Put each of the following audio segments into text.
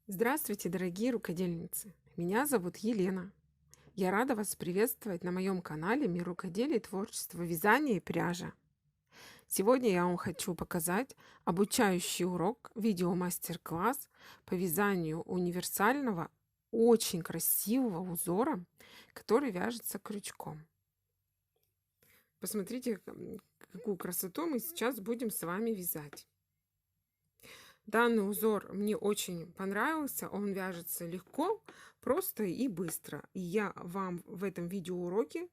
Здравствуйте, дорогие рукодельницы! Меня зовут Елена. Я рада вас приветствовать на моем канале «Мир рукоделия и творчества, вязания и пряжа». Сегодня я вам хочу показать обучающий урок, видео-мастер-класс по вязанию универсального, очень красивого узора, который вяжется крючком. Посмотрите, какую красоту мы сейчас будем с вами вязать. Данный узор мне очень понравился, он вяжется легко, просто и быстро. И я вам в этом видеоуроке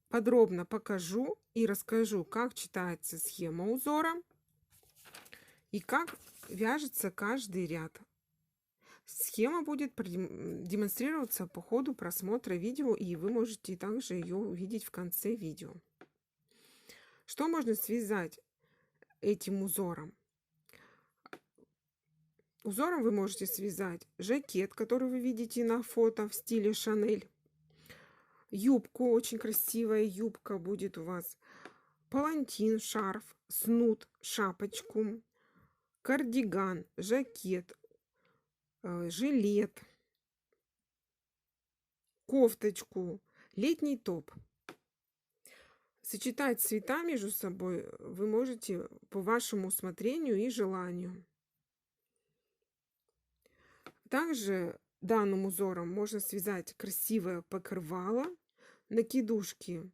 подробно покажу и расскажу, как читается схема узора и как вяжется каждый ряд. Схема будет демонстрироваться по ходу просмотра видео, и вы можете также ее увидеть в конце видео. Что можно связать этим узором? Узором вы можете связать жакет, который вы видите на фото в стиле Шанель. Юбку, очень красивая юбка будет у вас. Палантин, шарф, снуд, шапочку, кардиган, жакет, жилет, кофточку, летний топ. Сочетать цвета между собой вы можете по вашему усмотрению и желанию. Также данным узором можно связать красивое покрывало, накидушки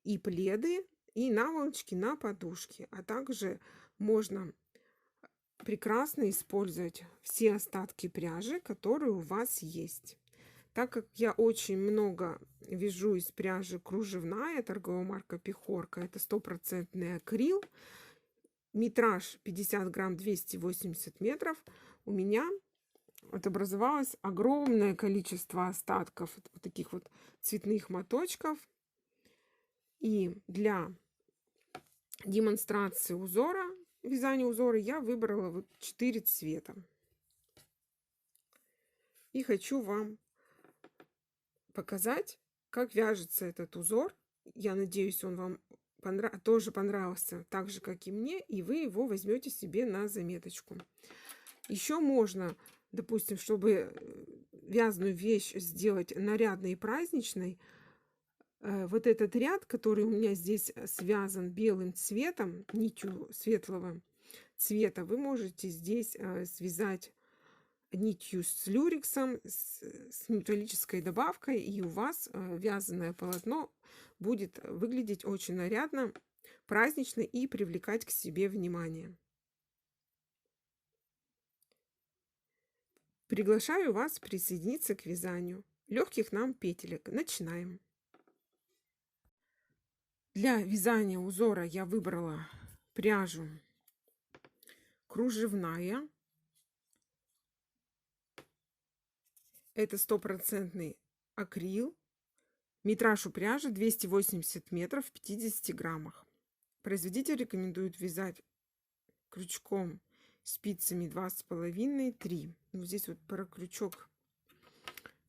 и пледы, и наволочки на подушки. А также можно прекрасно использовать все остатки пряжи, которые у вас есть. Так как я очень много вяжу из пряжи кружевная, торговая марка Пехорка, это 100% акрил, метраж 50 грамм 280 метров, у меня образовалось огромное количество остатков вот таких вот цветных моточков. И для демонстрации узора, вязания узора, я выбрала вот 4 цвета. И хочу вам показать, как вяжется этот узор. Я надеюсь, он вам тоже понравился, так же, как и мне, и вы его возьмете себе на заметочку. Еще можно, допустим, чтобы вязаную вещь сделать нарядной и праздничной, вот этот ряд, который у меня здесь связан белым цветом, нитью светлого цвета, вы можете здесь связать нитью с люрексом, с металлической добавкой, и у вас вязаное полотно будет выглядеть очень нарядно, празднично и привлекать к себе внимание. Приглашаю вас присоединиться к вязанию легких нам петелек. Начинаем. Для вязания узора я выбрала пряжу кружевная. Это 100% акрил. Метраж у пряжи 280 метров в 50 граммах. Производитель рекомендует вязать крючком спицами 2,5-3. Ну, здесь вот про крючок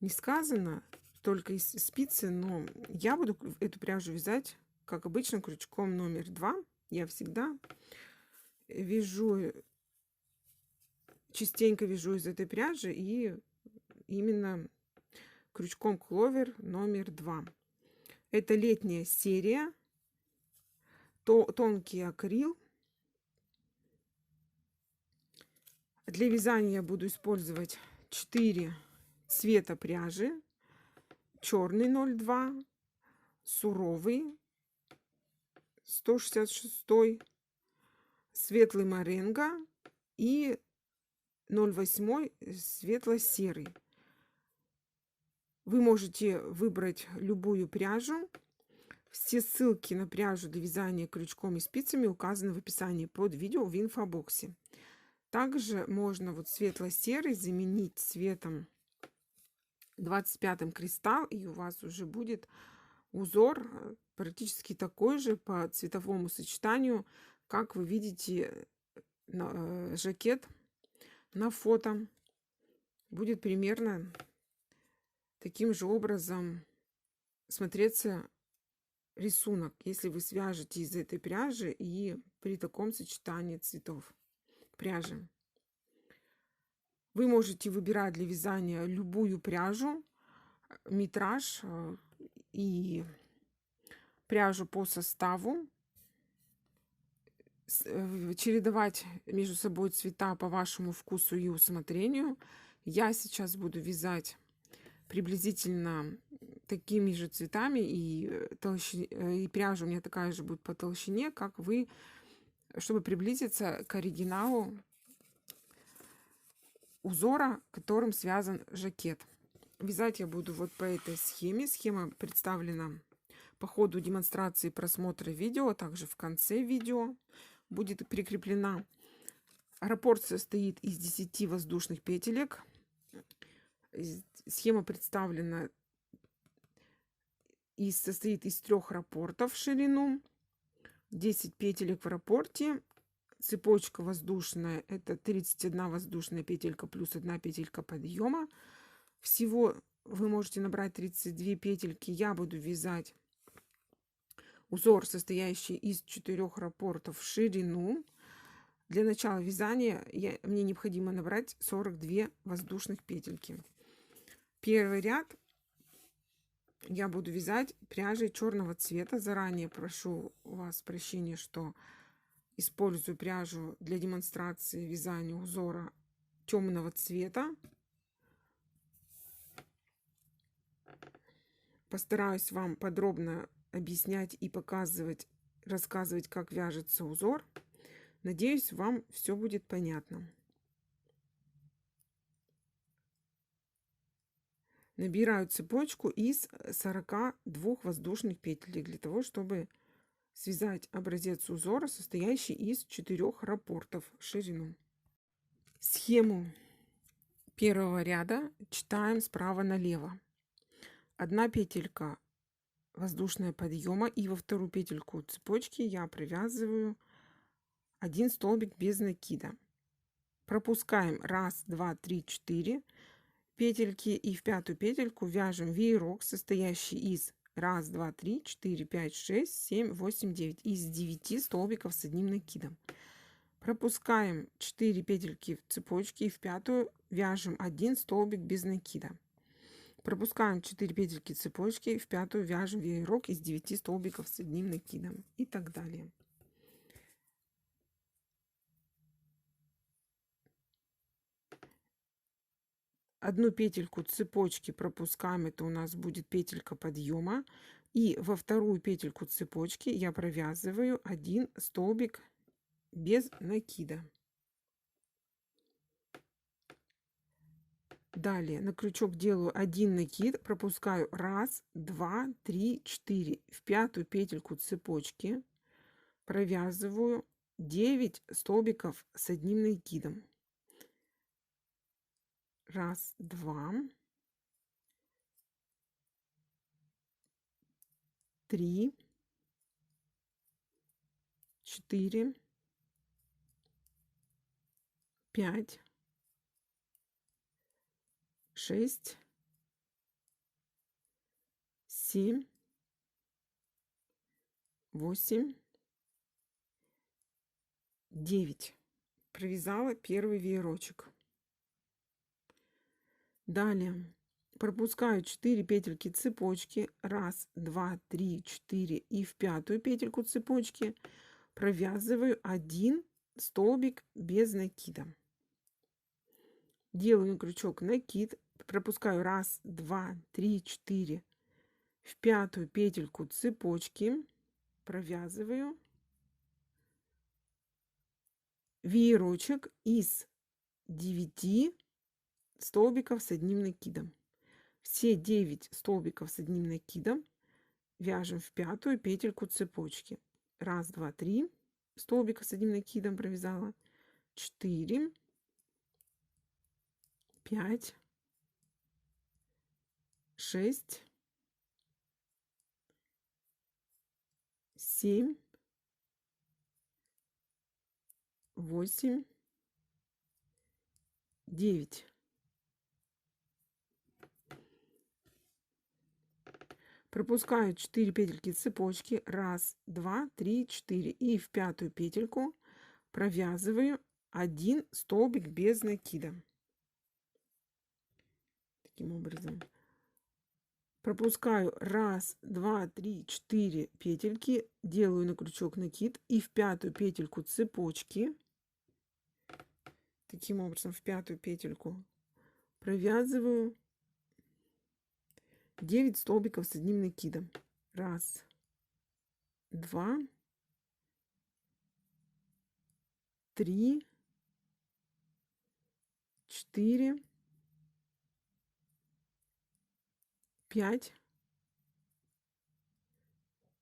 не сказано, только из спицы, но я буду эту пряжу вязать, как обычно, крючком номер 2. Я всегда вяжу, частенько вяжу из этой пряжи, и именно крючком кловер номер 2. Это летняя серия, тонкий акрил. Для вязания я буду использовать 4 цвета пряжи: черный 0,2, суровый 166, светлый моренго и 0,8 светло-серый. Вы можете выбрать любую пряжу. Все ссылки на пряжу для вязания крючком и спицами указаны в описании под видео в инфобоксе. Также можно вот светло-серый заменить цветом 25-м кристалл, и у вас уже будет узор практически такой же по цветовому сочетанию, как вы видите жакет на фото. Будет примерно таким же образом смотреться рисунок, если вы свяжете из этой пряжи и при таком сочетании цветов пряжи. Вы можете выбирать для вязания любую пряжу, метраж и пряжу по составу, чередовать между собой цвета по вашему вкусу и усмотрению. Я сейчас буду вязать приблизительно такими же цветами, и пряжа у меня такая же будет по толщине, как вы, чтобы приблизиться к оригиналу узора, которым связан жакет. Вязать я буду вот по этой схеме. Схема представлена по ходу демонстрации просмотра видео, а также в конце видео будет прикреплена. Раппорт состоит из 10 воздушных петелек. Схема представлена состоит из 3 раппортов в ширину, 10 петелек в раппорте. Цепочка воздушная — это 31 воздушная петелька плюс 1 петелька подъема. Всего вы можете набрать 32 петельки. Я буду вязать узор, состоящий из 4 раппортов в ширину. Для начала вязания мне необходимо набрать 42 воздушных петельки. Первый ряд я буду вязать пряжей черного цвета. Заранее прошу у вас прощения, что использую пряжу для демонстрации вязания узора темного цвета. Постараюсь вам подробно объяснять и показывать, рассказывать, как вяжется узор. Надеюсь, вам все будет понятно. Набираю цепочку из 42 воздушных петель для того, чтобы связать образец узора, состоящий из 4 раппортов в ширину. Схему первого ряда читаем справа налево. 1 петелька воздушная подъема, и во вторую петельку цепочки я провязываю 1 столбик без накида. Пропускаем 1, 2, 3, 4 петельки, и в 5-ю петельку вяжем веерок, состоящий из 1, 2, 3, 4, 5, 6, 7, 8, 9, из 9 столбиков с одним накидом. Пропускаем 4 петельки в цепочке, и в 5-ю вяжем 1 столбик без накида. Пропускаем 4 петельки цепочки, и в 5-ю вяжем веерок из 9 столбиков с одним накидом, и так далее. Одну петельку цепочки пропускаем, это у нас будет петелька подъема, и во вторую петельку цепочки я провязываю 1 столбик без накида. Далее на крючок делаю 1 накид, пропускаю 1, 2, 3, 4. В 5-ю петельку цепочки провязываю 9 столбиков с одним накидом. 1, 2, 3, 4, 5, 6, 7, 8, 9. Провязала первый веерочек. Далее пропускаю 4 петельки цепочки, 1, 2, 3, 4, и в 5-ю петельку цепочки провязываю 1 столбик без накида. Делаю крючок накид, пропускаю 1, 2, 3, 4, в 5-ю петельку цепочки провязываю веерочек из 9 столбиков с одним накидом. Все 9 столбиков с одним накидом вяжем в 5-ю петельку цепочки. 1, 2, 3 столбика с одним накидом провязала, 4, 5, 6, 7, 8, 9. Пропускаю 4 петельки цепочки, 1, 2, 3, 4, и в 5-ю петельку провязываю 1 столбик без накида. таким образом. Пропускаю 1, 2, 3, 4 петельки, делаю на крючок накид и в 5-ю петельку цепочки, таким образом в 5-ю петельку провязываю 9 столбиков с одним накидом. 1, 2, 3, 4, 5,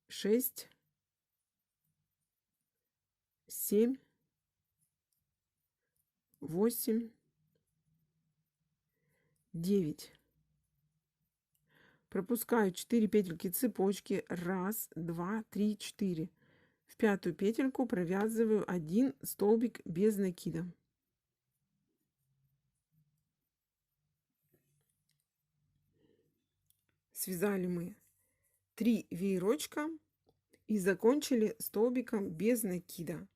6, 7, 8, 9. Пропускаю 4 петельки цепочки. 1, 2, 3, 4. В 5-ю петельку провязываю 1 столбик без накида. Связали мы 3 веерочка и закончили столбиком без накида.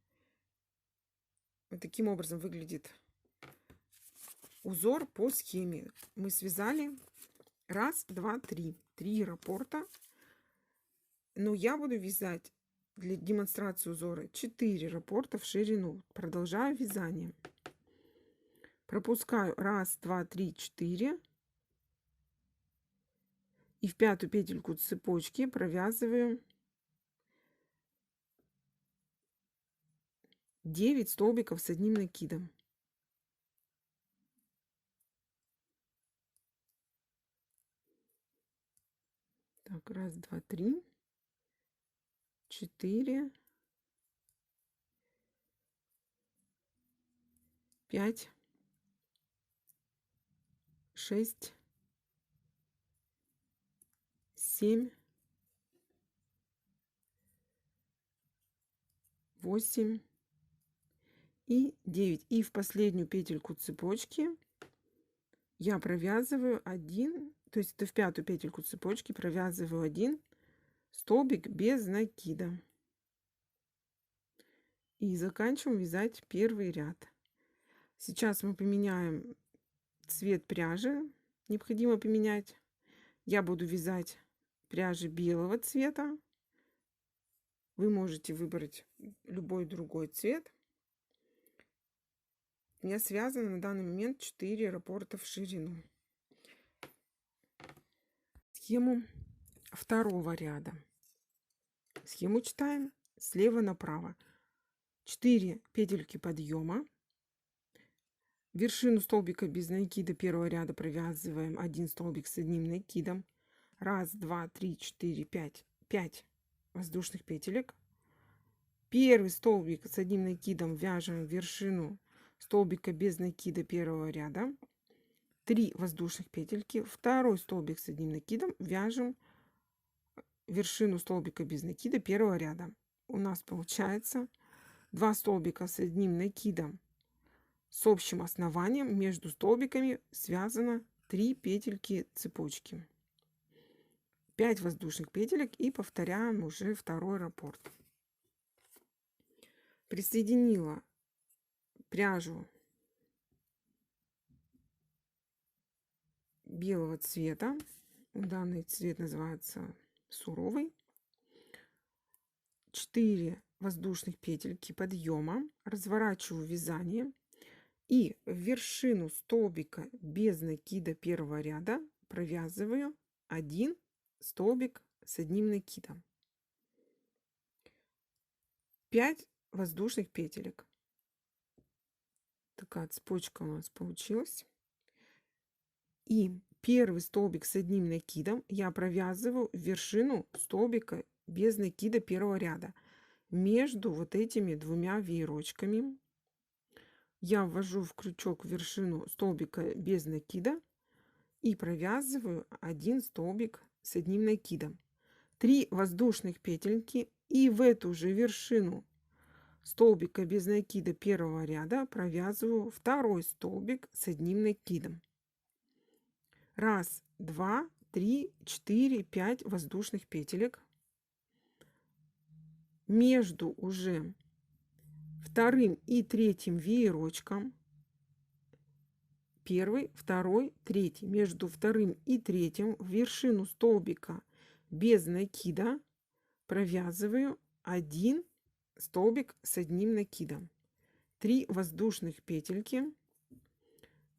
Вот таким образом выглядит узор по схеме. Мы связали 1, 2, 3. 3 раппорта. Но я буду вязать для демонстрации узора 4 раппорта в ширину. Продолжаю вязание. Пропускаю 1, 2, 3, 4. И в 5-ю петельку цепочки провязываю 9 столбиков с одним накидом. Так, 1, 2, 3, 4, 5, 6, 7, 8 и 9. И в последнюю петельку цепочки я провязываю 1, то есть это в 5-ю петельку цепочки провязываю 1 столбик без накида. И заканчиваем вязать первый ряд. Сейчас мы поменяем цвет пряжи. Необходимо поменять. Я буду вязать пряжи белого цвета. Вы можете выбрать любой другой цвет. У меня связано на данный момент 4 раппорта в ширину. Схему второго ряда. Схему читаем слева направо. 4 петельки подъема. Вершину столбика без накида первого ряда провязываем 1 столбик с одним накидом. 1, 2, 3, 4, 5. 5 воздушных петелек. Первый столбик с одним накидом вяжем в вершину столбика без накида первого ряда. 3 воздушных петельки. Второй столбик с одним накидом вяжем вершину столбика без накида первого ряда. У нас получается 2 столбика с одним накидом с общим основанием. Между столбиками связано 3 петельки цепочки. 5 воздушных петелек и повторяем уже второй раппорт. Присоединила пряжу белого цвета. Данный цвет называется суровый. 4 воздушных петельки подъема. Разворачиваю вязание. И в вершину столбика без накида первого ряда провязываю 1 столбик с одним накидом. 5 воздушных петелек. Такая цепочка у нас получилась. И первый столбик с одним накидом я провязываю в вершину столбика без накида первого ряда. Между вот этими двумя веерочками я ввожу в крючок вершину столбика без накида и провязываю 1 столбик с одним накидом. 3 воздушных петельки и в эту же вершину столбика без накида первого ряда провязываю второй столбик с одним накидом. 1, 2, 3, 4, 5 воздушных петелек. Между уже вторым и третьим веерочком первый, второй, третий. Между вторым и третьим в вершину столбика без накида провязываю 1 столбик с одним накидом. 3 воздушных петельки.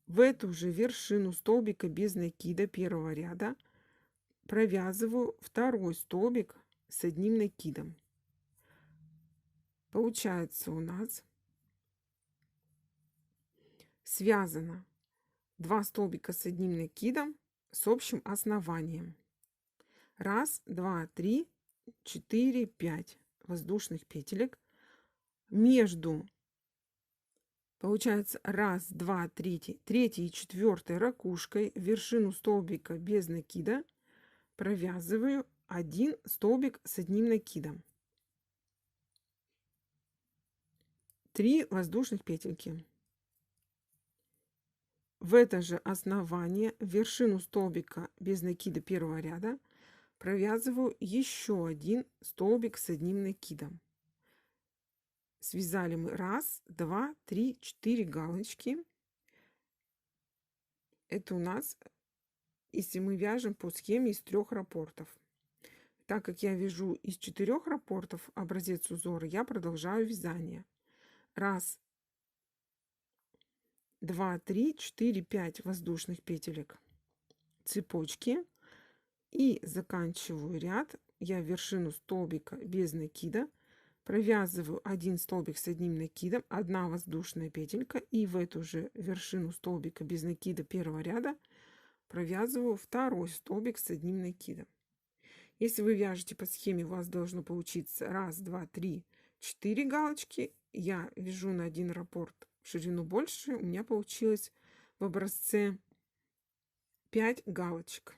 В эту же вершину столбика без накида первого ряда провязываю второй столбик с одним накидом. Получается у нас связано 2 столбика с одним накидом с общим основанием. 1, 2, 3, 4, 5 воздушных петелек. Между, получается, 1, 2, 3, 3 и 4 ракушкой в вершину столбика без накида провязываю 1 столбик с одним накидом. 3 воздушных петельки. В это же основание в вершину столбика без накида первого ряда провязываю еще 1 столбик с одним накидом. Связали мы 1, 2, 3, 4 галочки. Это у нас, если мы вяжем по схеме из 3 раппортов. Так как я вяжу из 4 раппортов образец узора, я продолжаю вязание. 1, 2, 3, 4, 5 воздушных петелек цепочки. И заканчиваю ряд. Я в вершину столбика без накида провязываю 1 столбик с одним накидом, 1 воздушная петелька, и в эту же вершину столбика без накида первого ряда провязываю 2 столбик с одним накидом. Если вы вяжете по схеме, у вас должно получиться 1, 2, 3, 4 галочки. Я вяжу на 1 раппорт в ширину больше. У меня получилось в образце 5 галочек.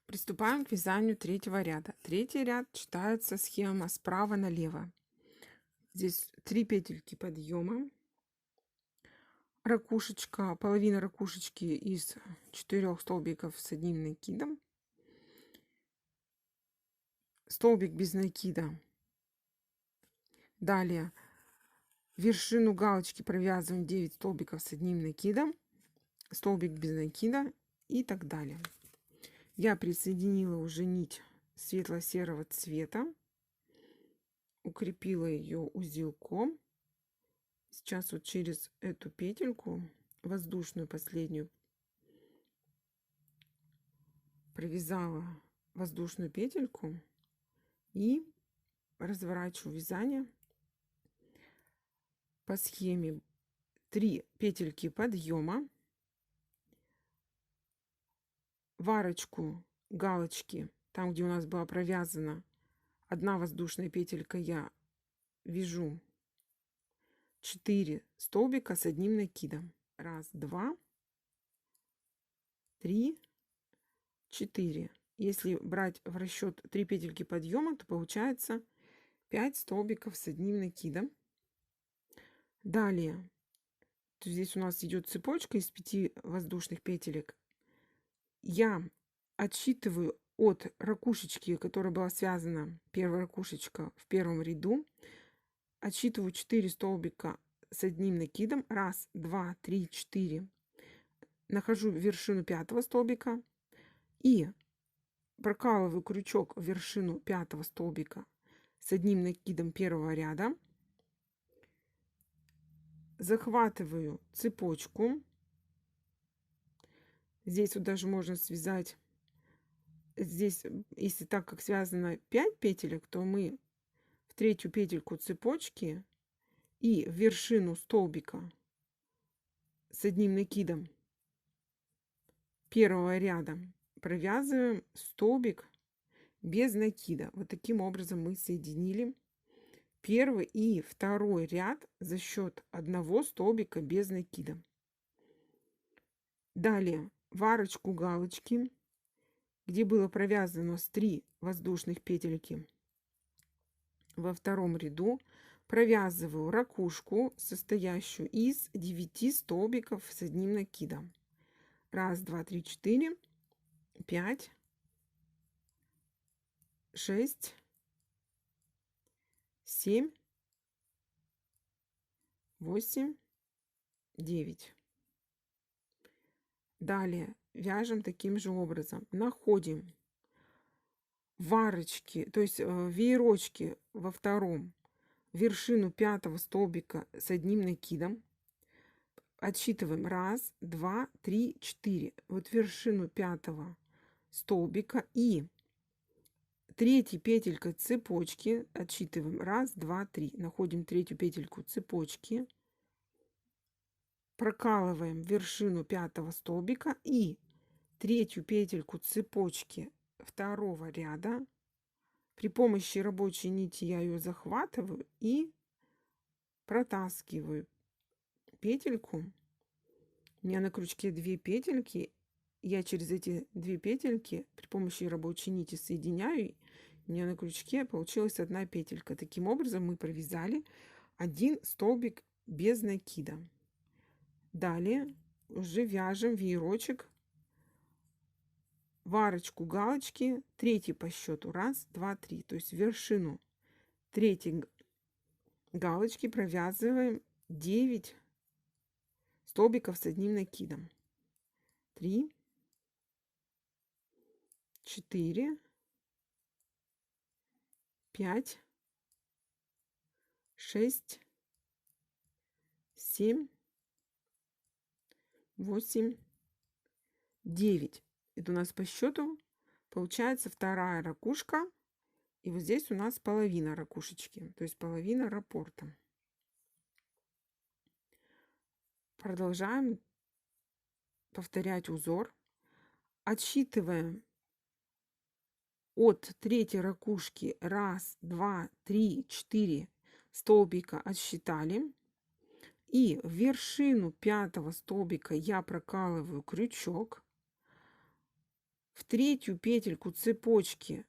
Приступаем к вязанию 3-го ряда. 3-й ряд читается схема справа налево. Здесь 3 петельки подъема, ракушечка, половина ракушечки из 4 столбиков с одним накидом, столбик без накида. Далее вершину галочки провязываем 9 столбиков с одним накидом, столбик без накида и так далее. Я присоединила уже нить светло-серого цвета, укрепила ее узелком. Сейчас вот через эту петельку, воздушную последнюю, провязала воздушную петельку и разворачиваю вязание по схеме. 3 петельки подъема, в арочку галочки, там, где у нас была провязана 1 воздушная петелька, я вяжу 4 столбика с одним накидом. 1, 2, 3, 4. Если брать в расчет 3 петельки подъема, то получается 5 столбиков с одним накидом. Далее, здесь у нас идет цепочка из 5 воздушных петелек. Я отсчитываю от ракушечки, которая была связана, первая ракушечка в первом ряду, отсчитываю 4 столбика с одним накидом. 1, 2, 3, 4. Нахожу вершину 5 столбика и прокалываю крючок в вершину 5 столбика с одним накидом первого ряда. Захватываю цепочку. Здесь вот даже можно связать, здесь, если так как связано 5 петелек, то мы в 3-ю петельку цепочки и в вершину столбика с одним накидом первого ряда провязываем столбик без накида. Вот таким образом мы соединили 1 и 2 ряд за счет 1 столбика без накида. Далее в арочку галочки, где было провязано у нас 3 воздушных петельки, во 2 ряду провязываю ракушку, состоящую из 9 столбиков с одним накидом. 1, 2, 3, 4, 5, 6, 7, 8, 9. Далее вяжем таким же образом. Находим в арочке, то есть веерочки во втором, вершину 5-го столбика с одним накидом. Отсчитываем 1, 2, 3, 4. Вот вершину 5-го столбика и 3-й петелькой цепочки отсчитываем 1, 2, 3. Находим 3-ю петельку цепочки, прокалываем вершину 5-го столбика и 3-ю петельку цепочки 2-го ряда. При помощи рабочей нити я ее захватываю и протаскиваю петельку. У меня на крючке 2 петельки. Я через эти 2 петельки при помощи рабочей нити соединяю. У меня на крючке получилась 1 петелька. Таким образом мы провязали 1 столбик без накида. Далее уже вяжем веерочек в арочку галочки, 3-й по счету. 1, 2, 3. То есть вершину 3-й галочки провязываем 9 столбиков с одним накидом. 3, 4, 5, 6, 7, 8, 9. Это у нас по счету получается 2-я ракушка. И вот здесь у нас половина ракушечки, то есть половина раппорта. Продолжаем повторять узор. Отсчитываем от 3-й ракушки 1, 2, 3, 4 столбика отсчитали. И в вершину 5-го столбика я прокалываю крючок. В 3-ю петельку цепочки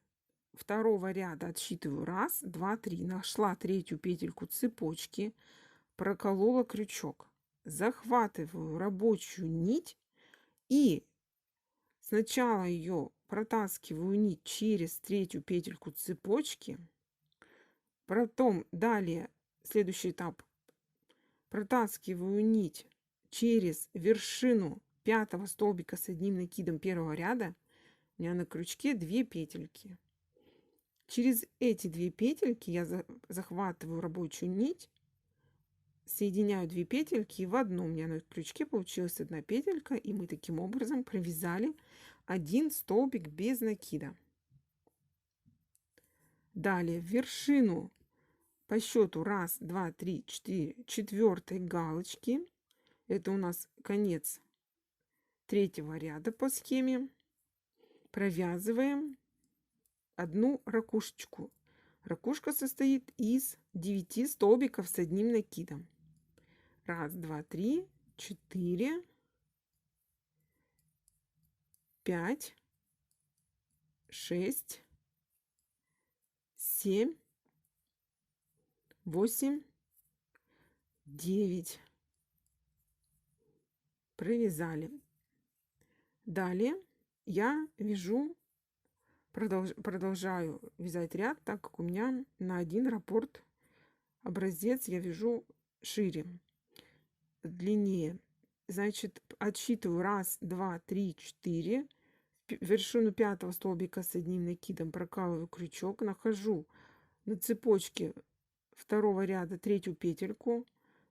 2-го ряда отсчитываю 1, 2, 3. Нашла 3-ю петельку цепочки, проколола крючок. Захватываю рабочую нить и сначала ее протаскиваю нить через 3-ю петельку цепочки. Потом далее следующий этап. Протаскиваю нить через вершину 5-го столбика с одним накидом 1-го ряда. У меня на крючке 2 петельки. Через эти 2 петельки я захватываю рабочую нить, соединяю 2 петельки, и в одном у меня на крючке получилась 1 петелька, и мы таким образом провязали 1 столбик без накида. Далее в вершину по счету 1, 2, 3, 4, 4-й галочки. Это у нас конец 3-го ряда по схеме. Провязываем 1 ракушечку. Ракушка состоит из 9 столбиков с одним накидом. 1, 2, 3, 4, 5, 6, 7, 8, 9. Провязали. Далее я вяжу, продолжаю вязать ряд, так как у меня на 1 раппорт образец я вяжу шире, длиннее. Значит, отсчитываю 1, 2, 3, 4. Вершину 5-го столбика с одним накидом прокалываю крючок, нахожу на цепочке 2-го ряда 3-ю петельку,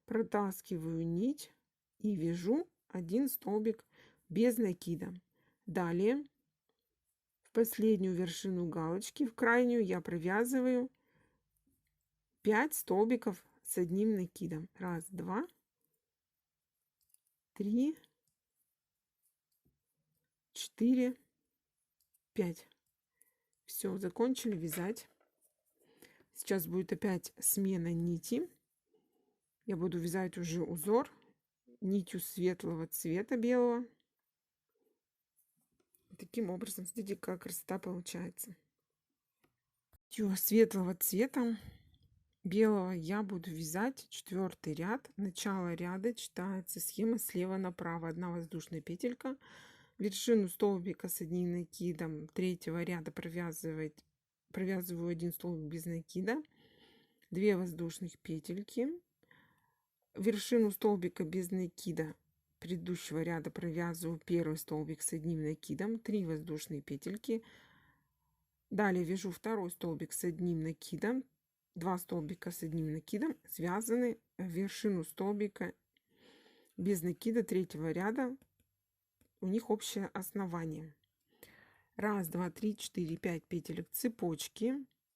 протаскиваю нить и вяжу 1 столбик без накида. Далее в последнюю вершину галочки, в крайнюю, я провязываю 5 столбиков с одним накидом. 1, 2, 3, 4, 5. Все, закончили вязать. Сейчас будет опять смена нити. Я буду вязать уже узор нитью светлого цвета, белого. Таким образом, смотрите, как красота получается. Нитью светлого цвета, белого, я буду вязать 4-й ряд. Начало ряда читается схема слева направо. 1 воздушная петелька. Вершину столбика с одним накидом 3-го ряда провязываю 1 столбик без накида. 2 воздушных петельки. вершину столбика без накида предыдущего ряда провязываю первый столбик с одним накидом, 3 воздушные петельки. Далее вяжу второй столбик с одним накидом, 2 столбика с одним накидом, связаны в вершину столбика без накида третьего ряда. У них общее основание. 1, 2, 3, 4, 5 петелек цепочки.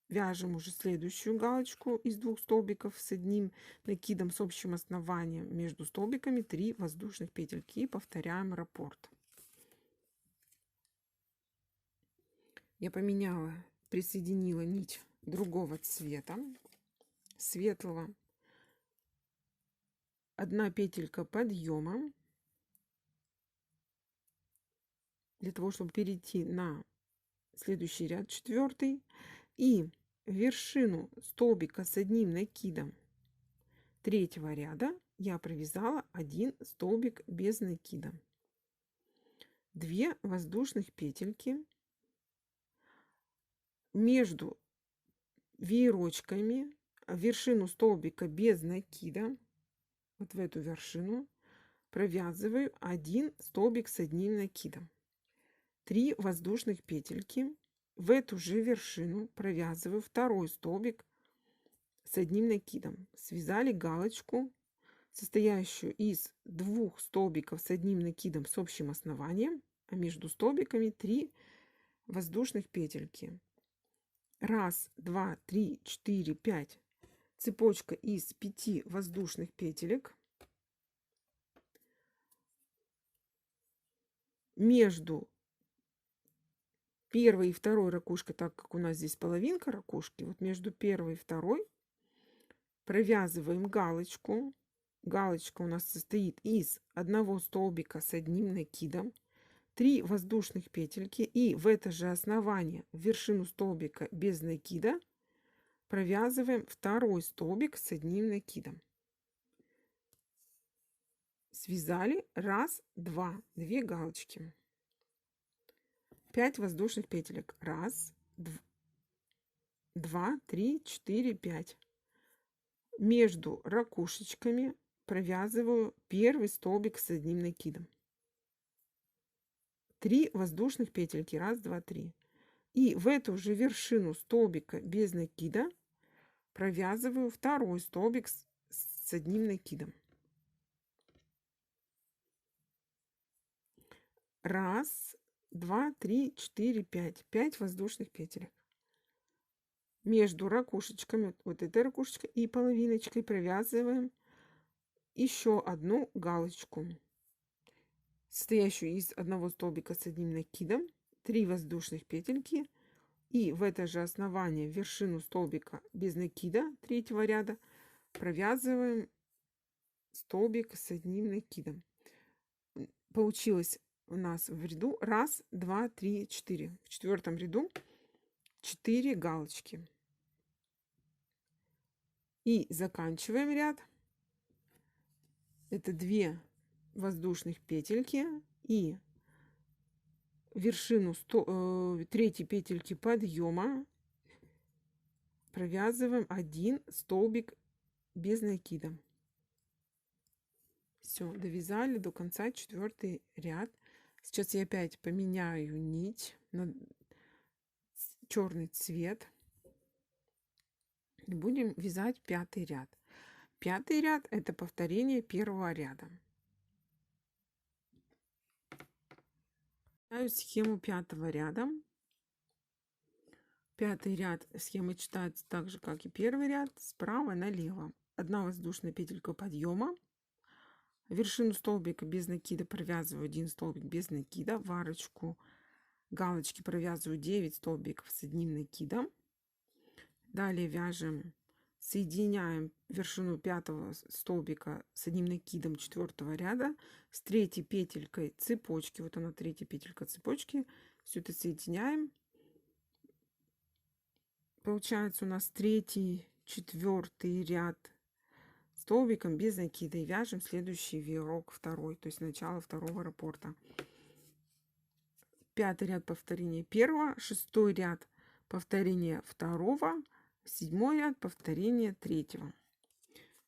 Вяжем уже следующую галочку из 2 столбиков с одним накидом с общим основанием. Между столбиками 3 воздушных петельки и повторяем раппорт. Я поменяла, присоединила нить другого цвета, светлого. 1 петелька подъема для того, чтобы перейти на следующий ряд, 4, и вершину столбика с одним накидом третьего ряда я провязала 1 столбик без накида, 2 воздушных петельки. Между веерочками вершину столбика без накида, вот в эту вершину, провязываю 1 столбик с одним накидом, 3 воздушных петельки. В эту же вершину провязываю второй столбик с одним накидом. Связали галочку, состоящую из 2 столбиков с одним накидом с общим основанием, а между столбиками 3 воздушных петельки. 1, 2, 3, 4, 5. Цепочка из 5 воздушных петелек. Между первой и второй ракушкой, так как у нас здесь половинка ракушки, вот между первой и второй провязываем галочку. Галочка у нас состоит из 1 столбика с одним накидом, 3 воздушных петельки, и в это же основание, в вершину столбика без накида, провязываем второй столбик с одним накидом. Связали 1, 2, 2 галочки. 5 воздушных петелек. 1, 2, 3, 4, 5. Между ракушечками провязываю первый столбик с одним накидом. 3 воздушных петельки. 1, 2, 3. И в эту же вершину столбика без накида провязываю второй столбик с одним накидом. 1, 2, 3, 4, 5. 5 воздушных петелек. Между ракушечками, вот этой ракушечкой и половиночкой, провязываем еще одну галочку, состоящую из 1 столбика с одним накидом, 3 воздушных петельки, и в это же основание, в вершину столбика без накида третьего ряда, провязываем столбик с одним накидом. Получилось у нас в ряду 1, 2, 3, 4. В 4 ряду 4 галочки. И заканчиваем ряд. Это 2 воздушных петельки и вершину третьей петельки подъема провязываем 1 столбик без накида. Все, довязали до конца 4 ряд. Сейчас я опять поменяю нить на черный цвет и будем вязать 5 ряд. 5 ряд — это повторение первого ряда. Схему 5 ряда. 5 ряд схемы читается так же, как и 1 ряд, справа налево. 1 воздушная петелька подъема. Вершину столбика без накида провязываю 1 столбик без накида. В арочку галочки провязываю 9 столбиков с одним накидом. Далее вяжем, соединяем вершину 5 столбика с одним накидом 4 ряда с 3 петелькой цепочки. Вот она, 3 петелька цепочки. Все это соединяем. Получается у нас 3, 4 ряд столбиком без накида. И вяжем следующий веерок, 2, то есть начало 2 раппорта. 5 ряд повторение 1, 6 ряд повторение 2, 7 ряд повторение 3.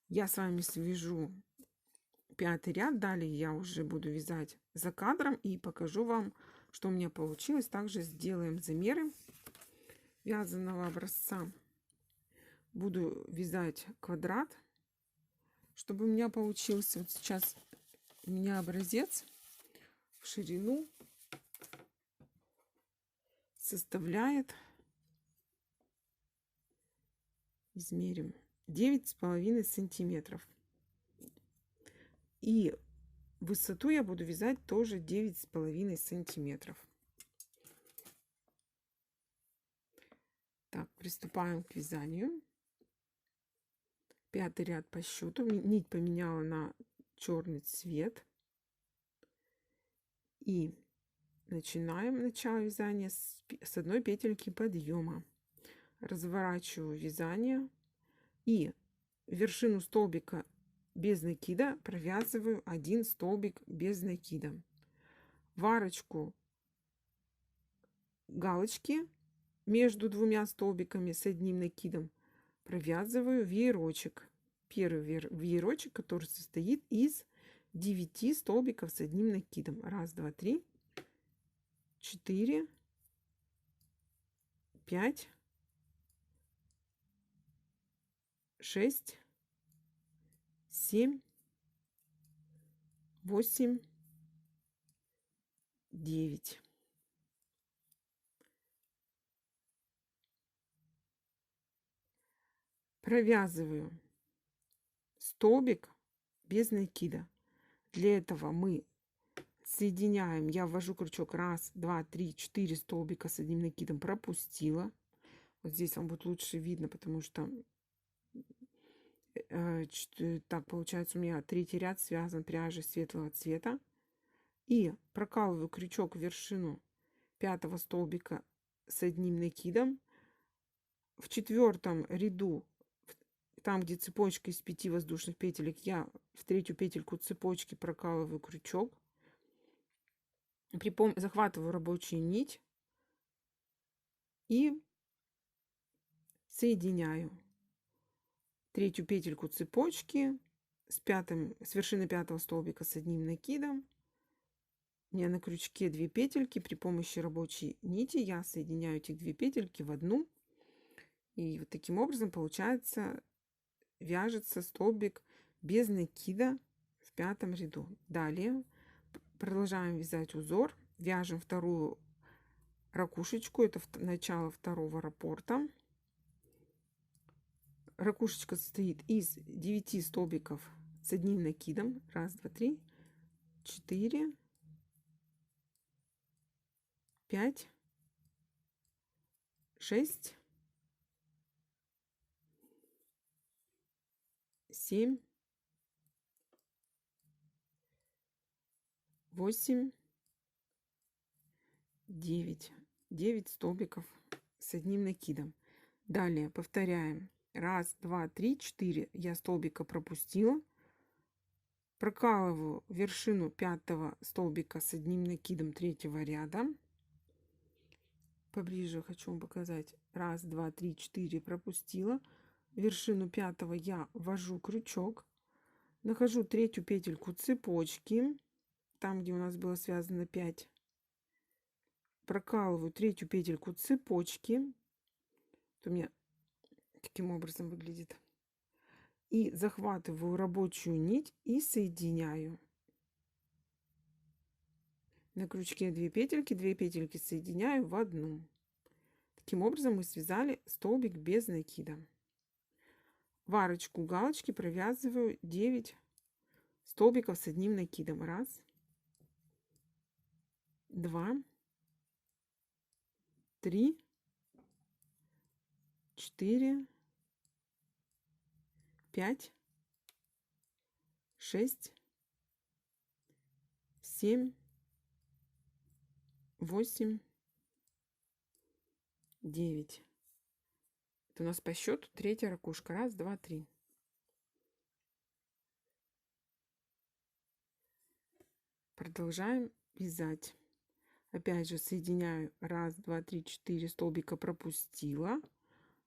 Я с вами свяжу 5-й ряд. Далее я уже буду вязать за кадром и покажу вам, что у меня получилось. Также сделаем замеры вязаного образца. Буду вязать квадрат, чтобы у меня получился. Вот сейчас у меня образец в ширину составляет, измерим, 9,5 сантиметров. И высоту я буду вязать тоже 9,5 сантиметров. Так, приступаем к вязанию. 5-й ряд по счету. Нить поменяла на черный цвет. И начинаем начало вязания с одной петельки подъема. Разворачиваю вязание и вершину столбика без накида провязываю 1 столбик без накида. В арочку галочки между двумя столбиками с одним накидом провязываю веерочек. Первый веерочек, который состоит из 9 столбиков с одним накидом. 1, 2, 3, 4, 5, 6, 7, 8, 9. Провязываю столбик без накида. Для этого мы соединяем, я ввожу крючок 1, 2, 3, 4 столбика с одним накидом, пропустила. Вот здесь вам будет лучше видно, потому что так получается у меня 3-й ряд связан пряжей светлого цвета. И прокалываю крючок в вершину 5-го столбика с одним накидом. В 4-м ряду, там где цепочка из 5 воздушных петелек, я в 3-ю петельку цепочки прокалываю крючок. Захватываю рабочую нить и соединяю 3-ю петельку цепочки с вершины 5-го столбика с одним накидом. У меня на крючке 2 петельки. При помощи рабочей нити я соединяю эти 2 петельки в одну. И вот таким образом получается, вяжется столбик без накида в 5-м ряду. Далее продолжаем вязать узор. Вяжем 2-ю ракушечку. Это начало 2-го раппорта. Ракушечка состоит из 9 столбиков с одним накидом. 1, 2, 3, 4, 5, 6, 7, 8, 9. 9 столбиков с одним накидом. Далее повторяем. 1, 2, 3, 4. Я столбика пропустила. Прокалываю вершину 5-го столбика с одним накидом 3-го ряда. Поближе хочу вам показать. 1, 2, 3, 4 пропустила. Вершину 5-го я ввожу крючок. Нахожу 3-ю петельку цепочки. Там, где у нас было связано 5. Прокалываю 3-ю петельку цепочки. Это у меня таким образом выглядит. И захватываю рабочую нить и соединяю. На крючке 2 петельки соединяю в одну. Таким образом мы связали столбик без накида. В арочку галочки провязываю 9 столбиков с одним накидом. 1, 2, 3, 4, 5, 6, 7, 8, 9. Это у нас по счету 3-я ракушка. 1, 2, 3. Продолжаем вязать. Опять же соединяю 1, 2, 3, 4 столбика пропустила.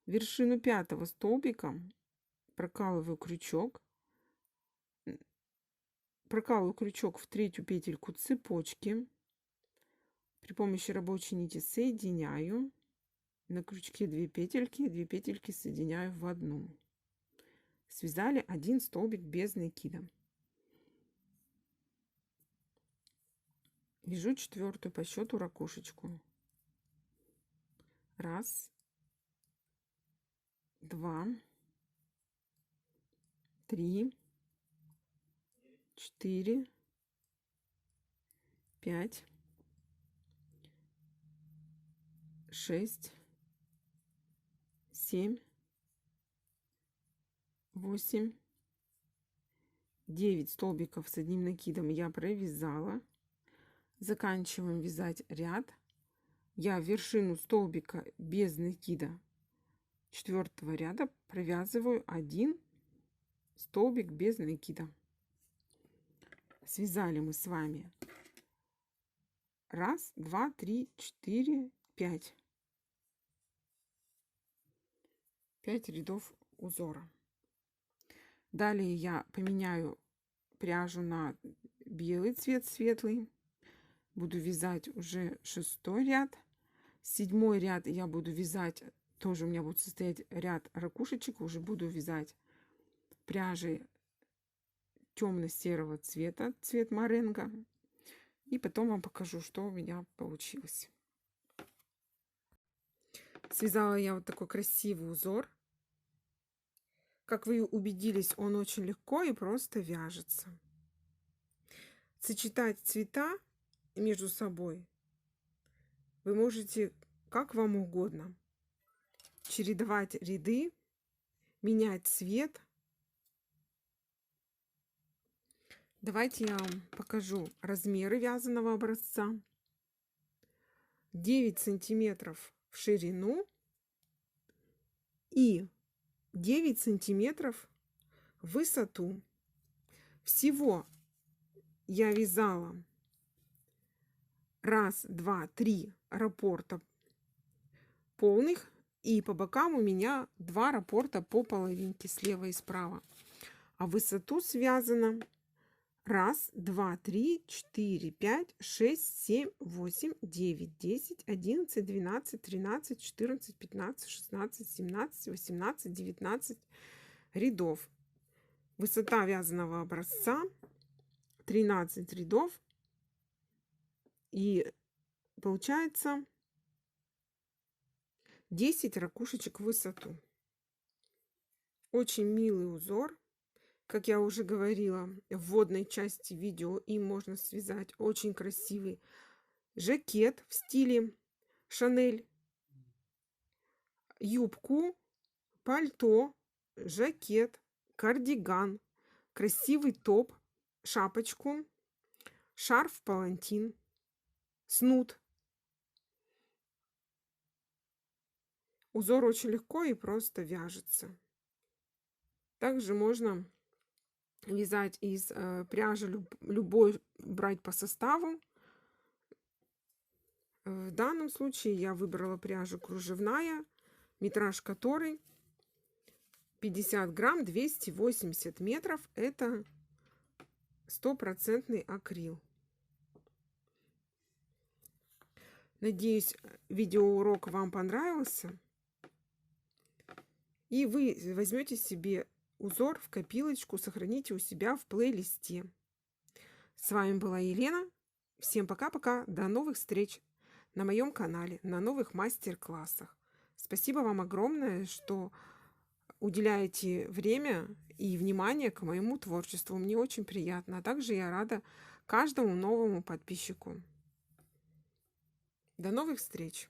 Вершину 5-го столбика прокалываю крючок. прокалываю крючок в третью петельку цепочки. При помощи рабочей нити соединяю. На крючке 2 петельки соединяю в одну. Связали 1 столбик без накида. Вяжу 4-ю по счету ракушечку. 1, 2, 3, 4, 5, 6, 7, 8, 9 столбиков с одним накидом я провязала. Заканчиваем вязать ряд. Я вершину столбика без накида 4-го ряда провязываю 1 столбик без накида. Связали мы с вами 1, 2, 3, 4, 5. 5 рядов узора. Далее я поменяю пряжу на белый цвет, светлый. Буду вязать уже 6-й ряд. 7-й ряд я буду вязать, тоже у меня будет состоять ряд ракушечек. Уже буду вязать пряжей темно-серого цвета, цвет моренго. И потом вам покажу, что у меня получилось. Связала я вот такой красивый узор. Как вы убедились, он очень легко и просто вяжется. Сочетать цвета между собой вы можете как вам угодно. Чередовать ряды, менять цвет. Давайте я вам покажу размеры вязаного образца. 9 сантиметров в ширину и 9 сантиметров в высоту. Всего я вязала 1, 2, 3 раппорта полных, и по бокам у меня 2 раппорта по половинке слева и справа. А в высоту связано 1, 2, 3, 4, 5, 6, 7, 8, 9, 10, 11, 12, 13, 14, 15, 16, 17, 18, 19 рядов. Высота вязаного образца 13 рядов. И получается 10 ракушечек в высоту. Очень милый узор. Как я уже говорила в вводной части видео, им можно связать очень красивый жакет в стиле Шанель, юбку, пальто, жакет, кардиган, красивый топ, шапочку, шарф-палантин, снуд. Узор очень легко и просто вяжется. Также можно вязать из пряжи любой, брать по составу. В данном случае я выбрала пряжу кружевная, метраж которой 50 грамм, 280 метров. Это 100% акрил. Надеюсь, видеоурок вам понравился. И вы возьмете себе узор в копилочку, сохраните у себя в плейлисте. С вами была Елена. Всем пока-пока. До новых встреч на моем канале, на новых мастер-классах. Спасибо вам огромное, что уделяете время и внимание к моему творчеству. Мне очень приятно. А также я рада каждому новому подписчику. До новых встреч!